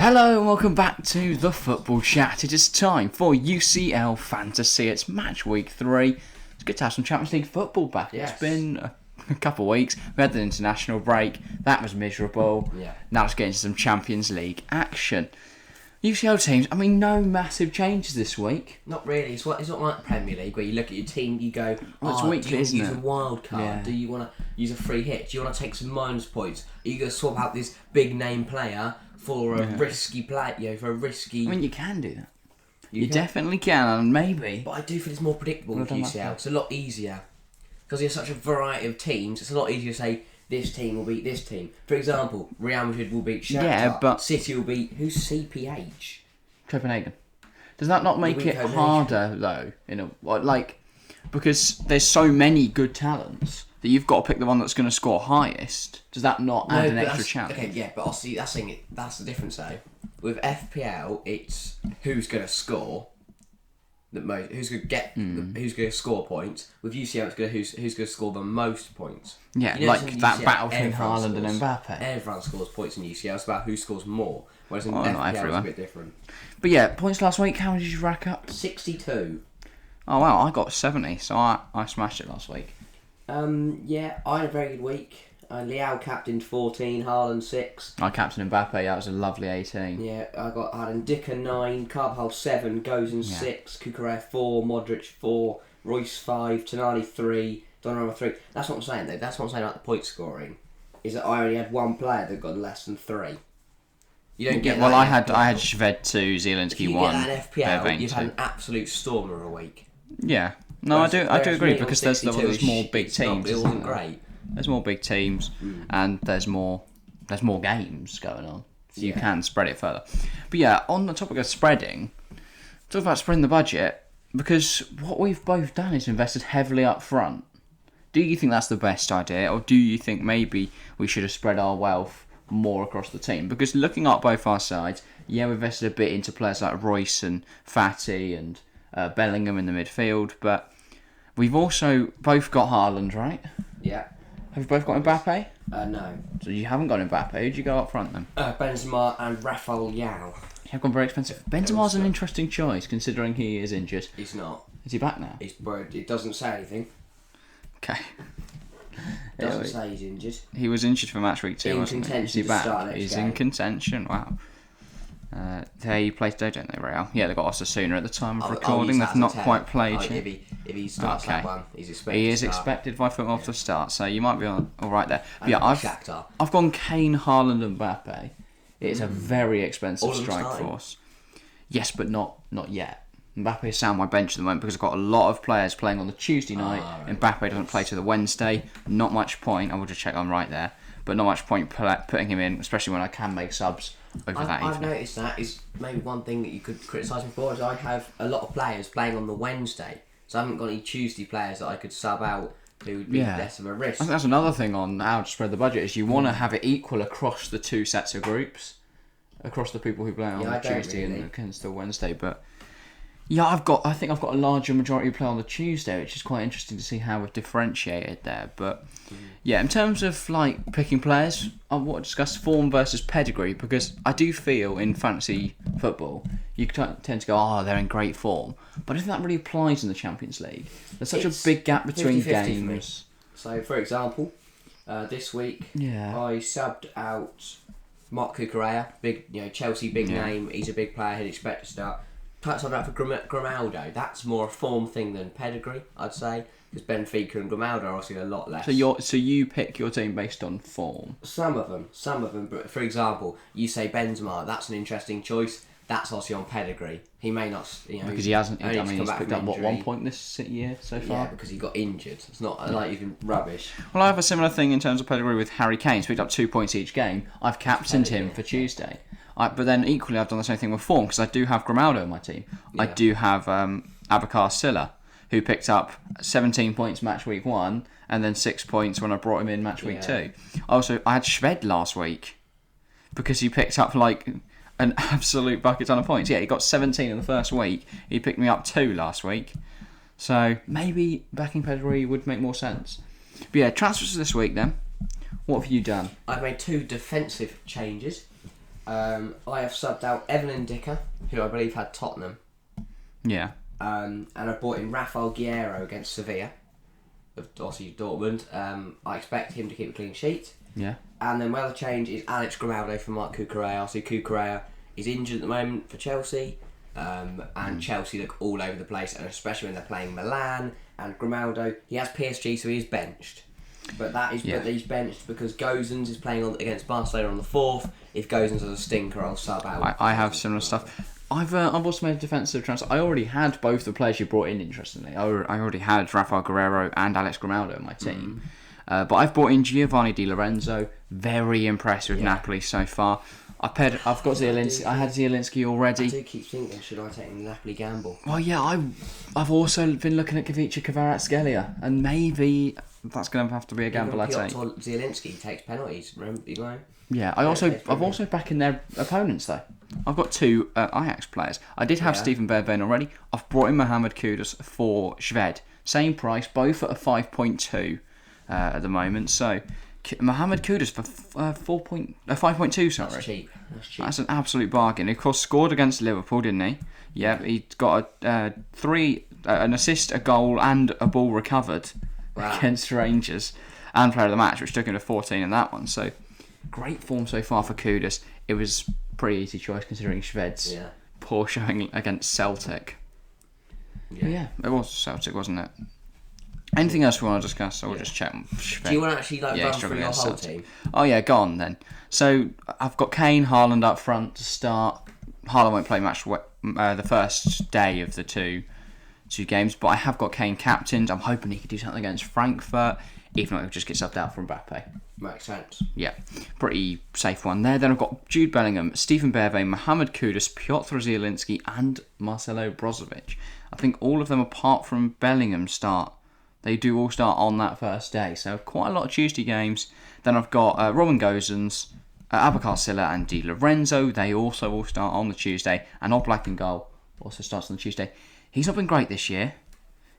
Hello and welcome back to the Football Chat. It is time for UCL Fantasy. It's match week 3. It's good to have some Champions League football back. Yes. It's been a couple of weeks. We had the international break. That was miserable. Yeah. Now let's get into some Champions League action. UCL teams, no massive changes this week. Not really. It's not like Premier League where you look at your team, you go, It's do weekly, you want isn't to use it? a wild card? Yeah. Do you want to use a free hit? Do you want to take some minus points? Are you going to swap out this big name player for a risky play? For a risky. You can do that. You can. definitely can, and maybe. But I do feel it's more predictable with done UCL. that. It's a lot easier because there's such a variety of teams. It's a lot easier to say this team will beat this team. For example, Real Madrid will beat Shakhtar. Yeah, but- City will beat who's CPH. Copenhagen. Does that not make it Copenhagen. harder though? Because there's so many good talents that you've got to pick the one that's going to score highest. Does that not add an but extra that's- challenge? Okay, yeah, but I'll see. That's the difference though. With FPL, it's who's going to score the most. Who's going to get? Who's going to score points? With UCL, it's who's going to score the most points. Yeah, You know, like in that UCL, battle between everyone Haaland and scores. Mbappe. Everyone scores points in UCL. It's about who scores more. Whereas in not FPL, it's everyone. a bit different. But yeah, points last week. How many did you rack up? 62. Oh wow, I got 70, so I smashed it last week. Yeah, I had a very good week. Leao captained 14, Haaland 6. I captained Mbappe. That was a lovely 18. Yeah, I had Ndicka 9, Carvajal 7, Gozan 6, Cucurella 4, Modric 4, Royce 5, Tonali 3, Donnarumma 3. That's what I'm saying though. That's what I'm saying about the point scoring. Is that I only had one player that got less than 3. You don't get. Well, that I in had FPL. Shved 2, If Zielinski you 1, get that in FPL, Vervain you've had 2. an absolute stormer of a week. Yeah, no, Whereas- I do whereas agree me on because 62 there's more is- big it's not- teams. It isn't wasn't there? great. There's more big teams, and there's more games going on, so you Yeah. can spread it further. But yeah, on the topic of spreading, talk about spreading the budget, because what we've both done is invested heavily up front. Do you think that's the best idea, or do you think maybe we should have spread our wealth more across the team? Because looking at both our sides, yeah, we invested a bit into players like Royce and Fati and Bellingham in the midfield, but we've also both got Haaland, right? Yeah. Have you both got Mbappe? No. So you haven't got Mbappe. Who'd you go up front then? Benzema and Rafael Leao. You have gone very expensive. Benzema's an interesting choice considering he is injured. He's not. Is he back now? It doesn't say anything. Okay. It doesn't say he's injured. He was injured for match week 2, In wasn't he? Is contention he to back? start next He's game. in contention. Wow. They play today, don't they, Real? Yeah, they got Osasuna at the time of recording. They've not quite played yet. If he starts that one, he's expected. He is to start. expected by football to start, so you might be all right there. But And yeah, Shakhtar. I've gone Kane, Haaland, and Mbappe. It's a very expensive All of them strike starting? force. Yes, but not yet. Mbappe is sat on my bench at the moment because I've got a lot of players playing on the Tuesday night. Right. Mbappe doesn't play till the Wednesday. Not much point. I will just check I'm right there. But not much point putting him in, especially when I can make subs over that I've evening. noticed that is maybe one thing that you could criticise me for is I have a lot of players playing on the Wednesday, so I haven't got any Tuesday players that I could sub out who would be less of a I risk. think that's another thing on how to spread the budget is you want to have it equal across the two sets of groups, across the people who play on Yeah, I the don't Tuesday really. and against the Wednesday. But yeah, I think I've got a larger majority who play on the Tuesday, which is quite interesting to see how we've differentiated there. But yeah, in terms of like picking players, I want to discuss form versus pedigree because I do feel in fantasy football you tend to go, oh, they're in great form, but I don't think that really applies in the Champions League. There's such It's a big gap between 50-50 for me. games. So, for example, this week Yeah. I subbed out Mark Cucurella, big, Chelsea big name. He's a big player. He'd expect to start. Subbed out for Grimaldo. That's more a form thing than pedigree, I'd say, because Benfica and Grimaldo are obviously a lot less. So you pick your team based on form. Some of them. But for example, you say Benzema. That's an interesting choice. That's obviously on pedigree. He may not, Because he hasn't. only I just mean, come he's back picked from up what injury. 1 point this year so far. Yeah, because he got injured. It's not like even rubbish. Well, I have a similar thing in terms of pedigree with Harry Kane. He's picked up 2 points each game. I've captained him for Tuesday. But then equally, I've done the same thing with form because I do have Grimaldo in my team. I do have Abakar Silla, who picked up 17 points match week 1 and then 6 points when I brought him in match week 2. Also, I had Shved last week because he picked up like an absolute bucket ton of points. Yeah, he got 17 in the first week. He picked me up 2 last week. So maybe backing pedigree would make more sense. But yeah, transfers this week then. What have you done? I've made 2 defensive changes. I have subbed out Evelyn Dicker, who I believe had Tottenham. Yeah. And I brought in Rafael Guerreiro against Sevilla, obviously Dortmund. I expect him to keep a clean sheet. Yeah. And then my other change is Alex Grimaldo for Marc Cucurella. So Cucurella is injured at the moment for Chelsea. And Chelsea look all over the place, and especially when they're playing Milan and Grimaldo. He has PSG, so he is benched. But he's benched because Gozens is playing against Barcelona on the 4th. If Gozens has a stinker, I'll sub out. I have similar stuff. I've also made a defensive transfer. I already had both the players you brought in, interestingly. I already had Rafael Guerreiro and Alex Grimaldo in my team. But I've brought in Giovanni Di Lorenzo. Very impressed with Napoli so far. I've got Zielinski. I had Zielinski already. I do keep thinking, should I take the Napoli gamble? Well, yeah, I've also been looking at Kavica Kvaratskhelia, and maybe that's going to have to be a gamble I take. Zielinski takes penalties, remember? You know? Yeah, I've also back in their opponents though. I've got 2 Ajax players. I did have Stephen Bergwijn already. I've brought in Mohamed Kudus for Shved. Same price, both at a 5.2 at the moment. So Mohamed Kudus for 5.2. Sorry, That's cheap. That's an absolute bargain. He, of course, scored against Liverpool, didn't he? Yeah, he got an assist, a goal, and a ball recovered against Rangers, and player of the match, which took him to 14 in that one. So great form so far for Kudus. It was pretty easy choice considering Shved's poor showing against Celtic. Yeah, it was Celtic, wasn't it? Anything else we want to discuss? Or we'll just check. Do you want to actually run through your whole team? Oh yeah, go on then. So I've got Kane, Haaland up front to start. Haaland won't play the first day of the two games, but I have got Kane captained. I'm hoping he can do something against Frankfurt. If not, he'll just get subbed out for Mbappe. Makes sense. Yeah, pretty safe one there. Then I've got Jude Bellingham, Stephen Bergwijn, Mohamed Kudus, Piotr Zielinski, and Marcelo Brozovic. I think all of them, apart from Bellingham, start. They do all start on that first day, so quite a lot of Tuesday games. Then I've got Robin Gosens, Abakar Silla and Di Lorenzo. They also all start on the Tuesday. And Oblak in goal also starts on the Tuesday. He's not been great this year.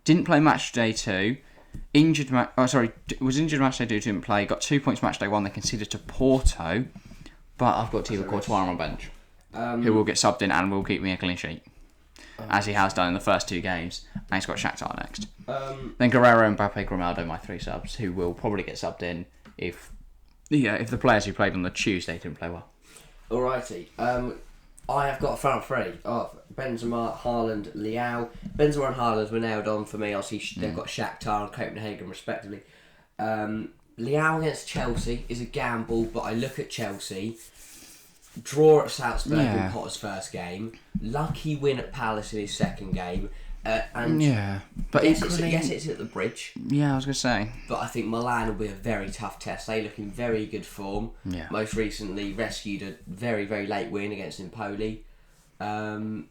Didn't play match day 2. Was injured match day 2, didn't play. Got 2 points match day 1. They conceded to Porto. But I've got Thibaut Courtois on my bench, who will get subbed in and will keep me a clean sheet, as he has done in the first 2 games. And he's got Shakhtar next. Then Guerreiro, Mbappe, Grimaldo, my 3 subs, who will probably get subbed in if the players who played on the Tuesday didn't play well. Alrighty. I have got a front 3 of Benzema, Haaland, Leao. Benzema and Haaland were nailed on for me. Obviously, they've got Shakhtar and Copenhagen respectively. Leao against Chelsea is a gamble, but I look at Chelsea. Draw at Salzburg in Potter's first game. Lucky win at Palace in his second game. But yes, it's at the Bridge. Yeah, I was going to say. But I think Milan will be a very tough test. They look in very good form. Yeah. Most recently rescued a very, very late win against Empoli. It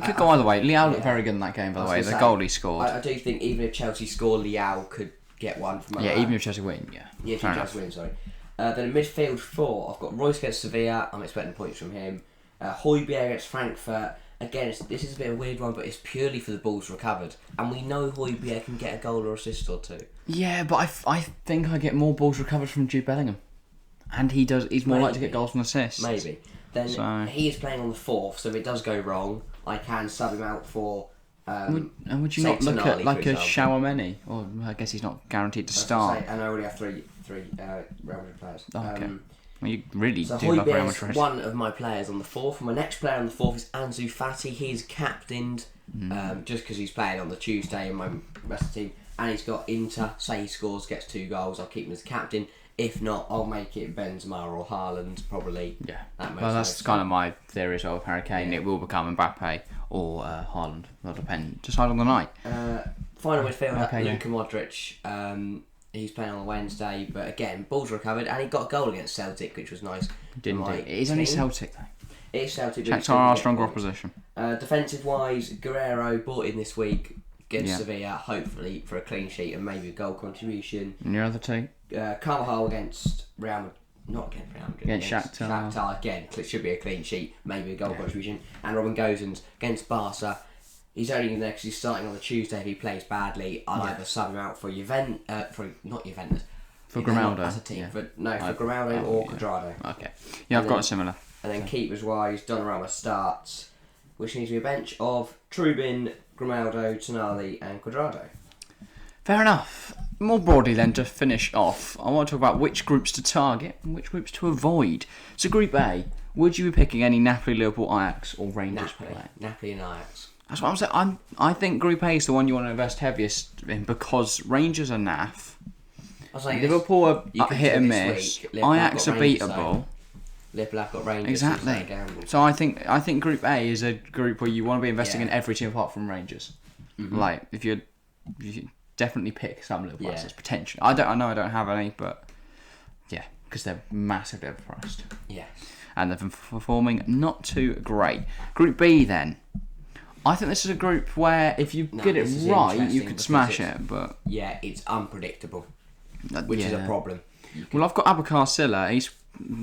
could go either way. Leao looked very good in that game, by the way. The goal he scored. I do think even if Chelsea score, Leao could get one from Milan. Yeah, even if Chelsea win, if Chelsea win, sorry. Then in midfield 4, I've got Royce against Sevilla. I'm expecting points from him. Højbjerg against Frankfurt. Again, this is a bit of a weird one, but it's purely for the balls recovered. And we know Højbjerg can get a goal or assist or 2. Yeah, but I think I get more balls recovered from Jude Bellingham. And he's more likely to get goals and assists. Maybe. Then he is playing on the 4th, so if it does go wrong, I can sub him out for... would you not look at like a Shawameni? Or I guess he's not guaranteed to start. And I already have three Real Madrid players. Okay. Well, you really so do love Real Madrid. One of my players on the 4th. My next player on the 4th is Ansu Fati. He's captained just because he's playing on the Tuesday in my rest of the team. And he's got Inter. Say he scores, gets 2 goals, I'll keep him as captain. If not, I'll make it Benzema or Haaland, probably. Yeah. Well, that's kind of my theory as well with Harry Kane. Yeah. It will become Mbappe or Haaland. It'll depend. Decide on the night. Final midfielder, Luka Modric. He's playing on Wednesday, but again, balls recovered, and he got a goal against Celtic, which was nice. Didn't he? It is only Celtic, though. It is Celtic. Shakhtar are a stronger opposition. Defensive-wise, Guerreiro bought in this week against Sevilla, hopefully for a clean sheet and maybe a goal contribution. And your other 2? Carvajal against Real Madrid. Not against Real Madrid. Against Shakhtar. Shakhtar, again, it should be a clean sheet, maybe a goal contribution. And Robin Gosens against Barca. He's only in there because he's starting on the Tuesday. If he plays badly, I'll either sub him out for not Juventus, For Grimaldo? As a team. For Grimaldo or Cuadrado. Okay. Yeah, I've got a similar. And then keepers-wise, Donnarumma starts, which needs to be a bench of Trubin, Grimaldo, Tonali and Cuadrado. Fair enough. More broadly then, to finish off, I want to talk about which groups to target and which groups to avoid. So Group A, would you be picking any Napoli, Liverpool, Ajax or Rangers player? Napoli and Ajax. That's what I'm saying. I think Group A is the one you want to invest heaviest in because Rangers are naff. Liverpool are hit and miss. Ajax are beatable. Liverpool have got Rangers. Exactly. So I think Group A is a group where you want to be investing in every team apart from Rangers. Mm-hmm. Like if you definitely pick some Liverpool players potentially. I know I don't have any, but yeah, because they're massively overpriced. Yes. And they've been performing not too great. Group B then. I think this is a group where if you get it right, you could smash it, but yeah, it's unpredictable, which is a problem. Well, I've got Abakar Silla. He's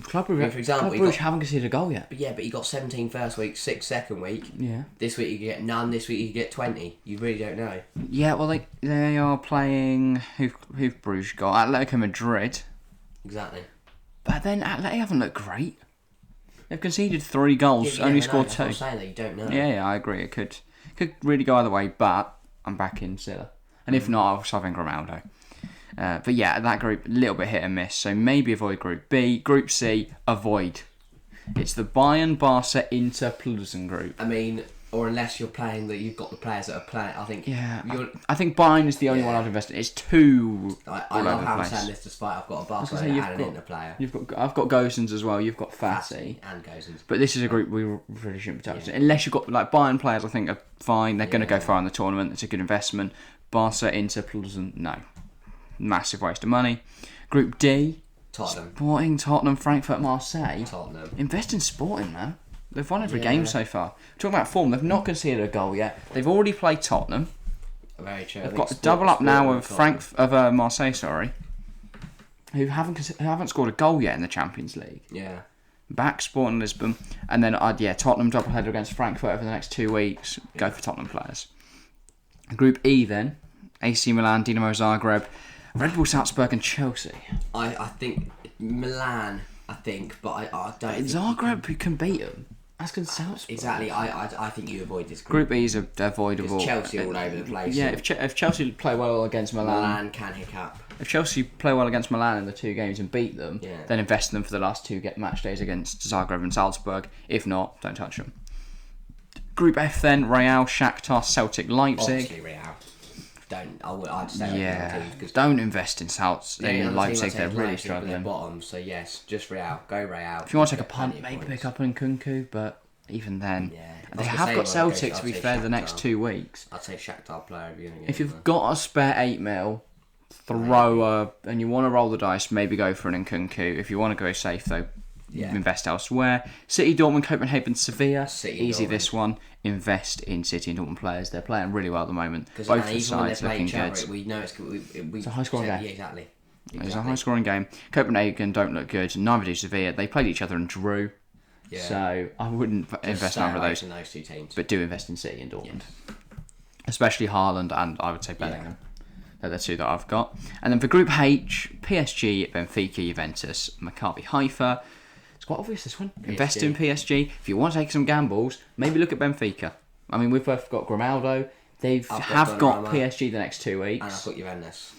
Club Brugge haven't conceded a goal yet. But he got 17 first week, 6 second week. Yeah. This week you get none. This week you get 20. You really don't know. Yeah, well they are playing who've Bruges got Atletico Madrid. Exactly. But then Atletico haven't looked great. They've conceded 3 goals, only scored 2. That's what I'm saying, that you don't know. Yeah, I agree. It could really go either way, but I'm back in Silla. And if not, I'll start in Grimaldo. But yeah, that group, a little bit hit and miss, so maybe avoid Group B. Group C, avoid. It's the Bayern, Barca, Inter, Plzen group. I mean, or unless you're playing that you've got the players that are playing, I think... Yeah, I think Bayern is the only one I'd invest in. It's too I love how I'm saying this despite I've got a Barcelona and an Inter player. I've got Gosens as well, you've got Fati. And Gosens. But this is a group we really shouldn't be touching. Unless you've got, like, Bayern players I think are fine, they're going to go far in the tournament, it's a good investment. Barca, Inter, Plzen, no. Massive waste of money. Group D, Sporting, Tottenham, Frankfurt, Marseille. Invest in Sporting, man. They've won every game so far. Talking about form, they've not conceded a goal yet. They've already played Tottenham. Very true. They've got a double up now of Marseille, who haven't scored a goal yet in the Champions League. Yeah. Back Sporting Lisbon, and then Tottenham double header against Frankfurt over the next 2 weeks. Go for Tottenham players. Group E then, AC Milan, Dinamo Zagreb, Red Bull Salzburg and Chelsea. I think Milan. But I don't. Zagreb who can beat them. As can Salzburg. Exactly. I think you avoid this group. Group E is avoidable. It's Chelsea all over the place. Yeah, if Chelsea play well against Milan can hiccup. If Chelsea play well against Milan in the 2 games and beat them, then invest in them for the last 2 match days against Zagreb and Salzburg. If not, don't touch them. Group F then, Real, Shakhtar, Celtic, Leipzig. Obviously Real. I'd stay don't invest in Leipzig. They're really struggling. Bottom, so yes, just Real. Go Real. If you want to take a punt, maybe pick up Nkunku, but even then, they have got Celtic to be fair the next 2 weeks. I'd say Shakhtar player. If you've got a spare 8 mil, and you want to roll the dice, maybe go for an Nkunku. If you want to go safe though, invest elsewhere. City, Dortmund, Copenhagen, Sevilla. Easy this one. Invest in City and Dortmund players. They're playing really well at the moment. Both the sides looking good. We know it's a high scoring game. Yeah, exactly. It's a high scoring game. Copenhagen don't look good. Neither do Sevilla. They played each other and drew. Yeah. So I wouldn't invest in either of those. In those 2 teams. But do invest in City and Dortmund. Especially Haaland and I would say Bellingham. They're the 2 that I've got. And then for Group H, PSG, Benfica, Juventus, Maccabi Haifa. It's quite obvious this one. PSG. Invest in PSG. If you want to take some gambles, maybe look at Benfica. I mean, we've both got Grimaldo. They have got PSG the next 2 weeks. And I've got Juventus.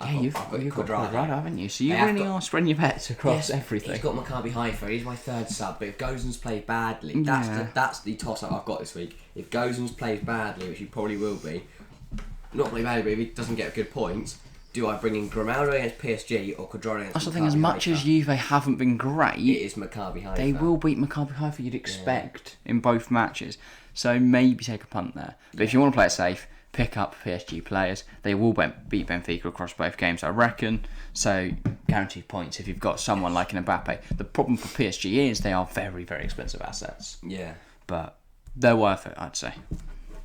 You've got Cuadrado, haven't you? So you really are spreading your bets across everything. He's got Maccabi Haifa. He's my 3rd sub. But if Gosens plays badly, that's the toss-up I've got this week. If Gosens plays badly, which he probably will be, not play badly, but if he doesn't get good points, do I bring in Grimaldo against PSG or Cuadrado against That's the thing, as much as Juve haven't been great, it is Maccabi Haifa. They will beat Maccabi Haifa, you'd expect, in both matches. So maybe take a punt there. But if you want to play it safe, pick up PSG players. They will beat Benfica across both games, I reckon. So guaranteed points if you've got someone like an Mbappe. The problem for PSG is they are very, very expensive assets. Yeah. But they're worth it, I'd say.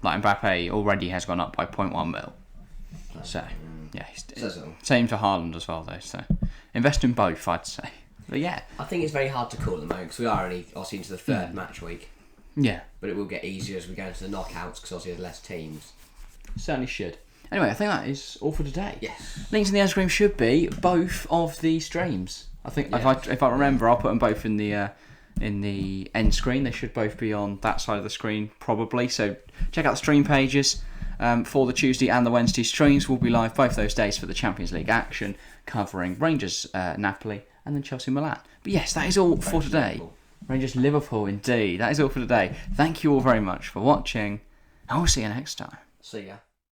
Like Mbappe already has gone up by 0.1 mil. So... yeah, same for Haaland as well, though. So invest in both, I'd say. But yeah, I think it's very hard to call at the moment because we are only obviously into the 3rd match week. Yeah, but it will get easier as we go into the knockouts because obviously there's less teams. Certainly should. Anyway, I think that is all for today. Yes. Links in the end screen should be both of the streams. I think if I remember, I'll put them both in the end screen. They should both be on that side of the screen probably. So check out the stream pages for the Tuesday and the Wednesday streams. Will be live both those days for the Champions League action, covering Rangers, Napoli, and then Chelsea, Milan. But yes, that is all for today. Liverpool. Rangers, Liverpool, indeed. That is all for today. Thank you all very much for watching, and we'll see you next time. See ya.